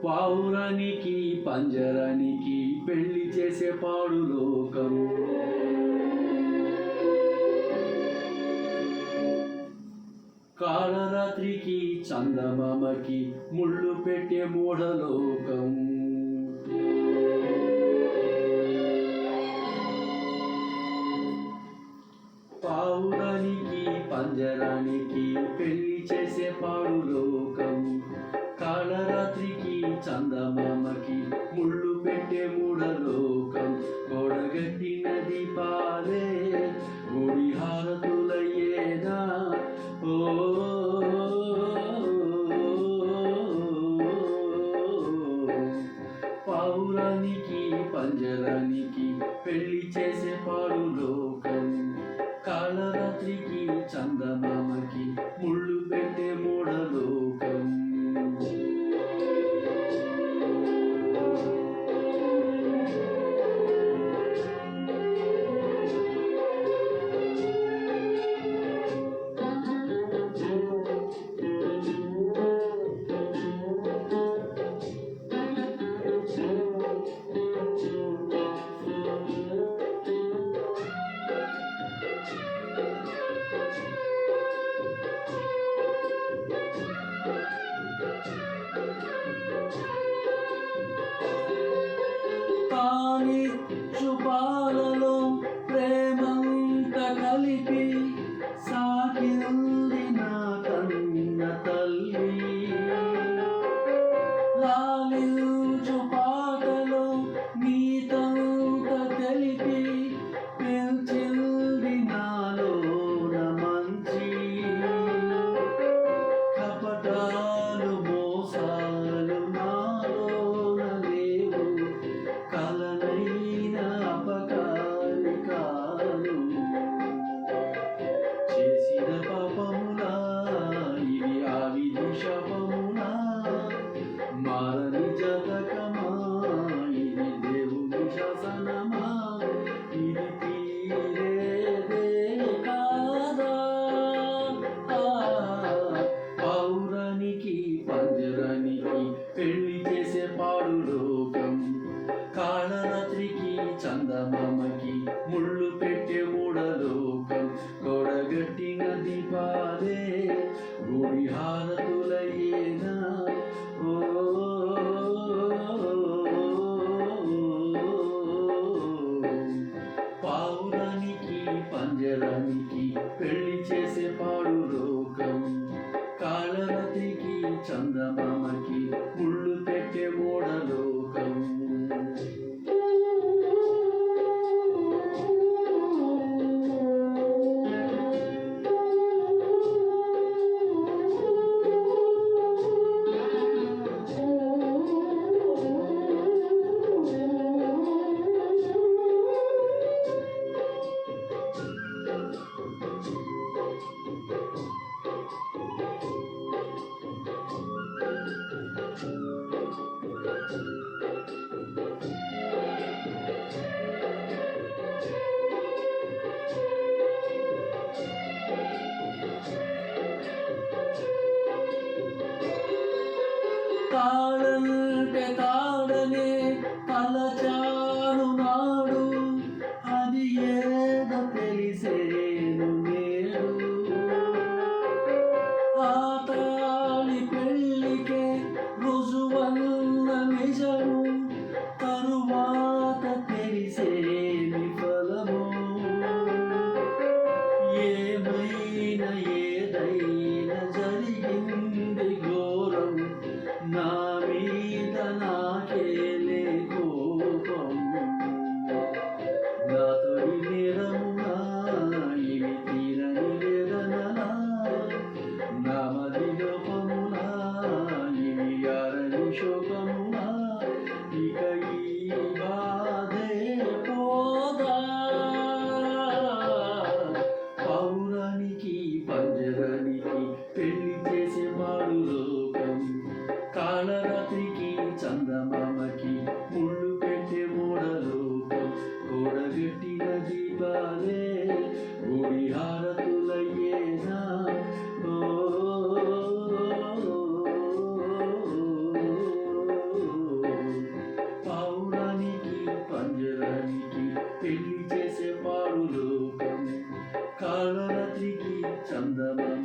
పావురానికి పంజరానికి పెళ్లి చేసే పాడు లోకం. కాళరాత్రికి చందమామకి ముళ్ళు పెట్టే మూఢలోకం. పావురానికి పంజరానికి పెళ్లి చేసే పాడు లోకం. కాళరాత్రికి చందమామకి ముళ్ళు పెట్టే మూఢలోకం. గోడగట్టినది పాలే గుడి హారతులయ్యేనా. ఓ పావురానికి పంజరానికి పెళ్లి చేసే పాడు లోకం. కాళరాత్రికి చందమామకి ముళ్ళు పెట్టే మూఢలోకం. పాలలో ప్రేమంత కలిపి సాకింది నా కన్న తల్లి. లాలించు పాటలో నీతంత తెలిపి పెంచింది నాలోన మంచి. కపటాలు మోసాలు నాలోన లేవు, కలనైన అపకారి కాదు. చేసిన పాపములా ఇది ఆ విధి శాపములా, మారని జతకమా ఇది దేవుని శాసనమా. ఇది తీరేదే కాదా. పౌరానికి పంజరానికి పెళ్లి చేసే పాడు లోకం. కాళరాత్రికి చందమామకి ముళ్ళు పెట్టే మూఢలోకం. గోడగట్టిన దీపాలే గుడి హారతులయ్యేనా. ఓ పావురానికి పంజరానికి పెళ్లి చేసే పాడు లోకం. కాళరాత్రికి చందమామకి ముళ్ళు పెట్టే మూఢలోకం. తాళంటే తాడనే తలచాను నాడు, అది ఏదో తెలిసేను నేడు. ఆ తాళి పెళ్ళికే రుజువన్న నిజము, తరువాత తెలిసేని ఫలము. ఏమైనా ఏదైనా జరిగింది ఘోరం, నా మీద నాకేలే కోపం. నా తొలి నేరమునా ఇవి తీరని వేదనలా, నా మది లోపమునా ఇవి యారని శోకమునా. ఇక ఈ బాధే పోదా. పౌరానికి పంజరానికి పెళ్లి చేసే పాడు లోకం. కాళరాత్రికి చందమామకి ముళ్ళు పెట్టే మూఢలోకం. గోడగట్టిన దీపాలే గుడి హారతులయ్యేనా. ఓ చందమామ